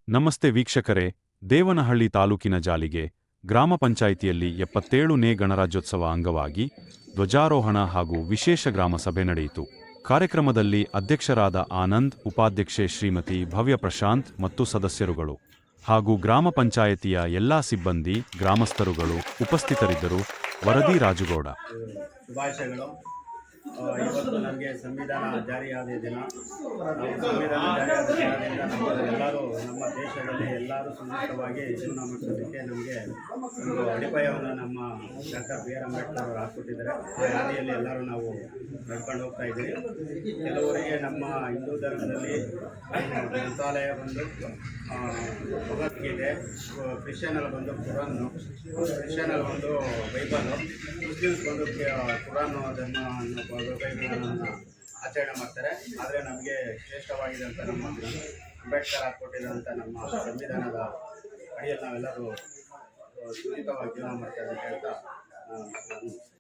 ನಮಸ್ತೆ ವೀಕ್ಷಕರೇ, ದೇವನಹಳ್ಳಿ ತಾಲೂಕಿನ ಜಾಲಿಗೆ ಗ್ರಾಮ ಪಂಚಾಯಿತಿಯಲ್ಲಿ 77ನೇ ಗಣರಾಜ್ಯೋತ್ಸವ ಅಂಗವಾಗಿ ಧ್ವಜಾರೋಹಣ ಹಾಗೂ ವಿಶೇಷ ಗ್ರಾಮ ಸಭೆ ನಡೆಯಿತು. ಕಾರ್ಯಕ್ರಮದಲ್ಲಿ ಅಧ್ಯಕ್ಷರಾದ ಆನಂದ್, ಉಪಾಧ್ಯಕ್ಷೆ ಶ್ರೀಮತಿ ಭವ್ಯ ಪ್ರಶಾಂತ್ ಮತ್ತು ಸದಸ್ಯರುಗಳು ಹಾಗೂ ಗ್ರಾಮ ಪಂಚಾಯಿತಿಯ ಎಲ್ಲಾ ಸಿಬ್ಬಂದಿ, ಗ್ರಾಮಸ್ಥರುಗಳು ಉಪಸ್ಥಿತರಿದ್ದರು. ವರದಿ ರಾಜುಗೌಡ. ಇವತ್ತು ನಮಗೆ ಸಂವಿಧಾನ ಜಾರಿಯಾದ ದಿನ. ಸಂವಿಧಾನ ಜಾರಿಯಾದ ದಿನದಿಂದ ಎಲ್ಲರೂ ನಮ್ಮ ದೇಶದಲ್ಲಿ ಎಲ್ಲರೂ ಸುರಕ್ಷಿತವಾಗಿ ಜೀವನ ಮಾಡಿಸೋದಕ್ಕೆ ನಮಗೆ ಒಂದು ಅಡಿಪಾಯವನ್ನು ನಮ್ಮ ಡಾಕ್ಟರ್ ಬಿ ಆರ್ ಅಂಬೇಡ್ಕರ್ ಅವರು ಹಾಕ್ಕೊಟ್ಟಿದ್ದಾರೆ. ಆ ಹಾದಿಯಲ್ಲಿ ಎಲ್ಲರೂ ನಾವು ನಡ್ಕೊಂಡು ಹೋಗ್ತಾ ಇದ್ದೀವಿ. ಕೆಲವರಿಗೆ ನಮ್ಮ ಹಿಂದೂ ಧರ್ಮದಲ್ಲಿ ಗ್ರಂಥಾಲಯ ಬಂದು ಭಗವದ್ಗೀತೆ, ಕ್ರಿಶ್ಚಿಯನಲ್ಲಿ ಬಂದು ಕುರಾನ್ನು, ಕ್ರಿಶ್ಚಿಯನಲ್ಲಿ ಬಂದು ಬೈಬಲು, ಮುಸ್ಲಿಮ್ಸ್ ಬಂದು ಕುರಾನು ಅದನ್ನು ಬೈಬಲನ್ನು ಆಚರಣೆ ಮಾಡ್ತಾರೆ. ಆದರೆ ನಮಗೆ ಶ್ರೇಷ್ಠವಾಗಿದ್ದಂಥ ನಮ್ಮ ಅಂಬೇಡ್ಕರ್ ಹಾಕ್ಕೊಟ್ಟಿರೋಂಥ ನಮ್ಮ ಸಂವಿಧಾನದ ಅಡಿಯಲ್ಲಿ ನಾವೆಲ್ಲರೂ ಸುರಕ್ಷಿತವಾಗಿ ಜೀವನ ಮಾಡ್ತಾರೆ ಅಂತ ಹೇಳ್ತಾ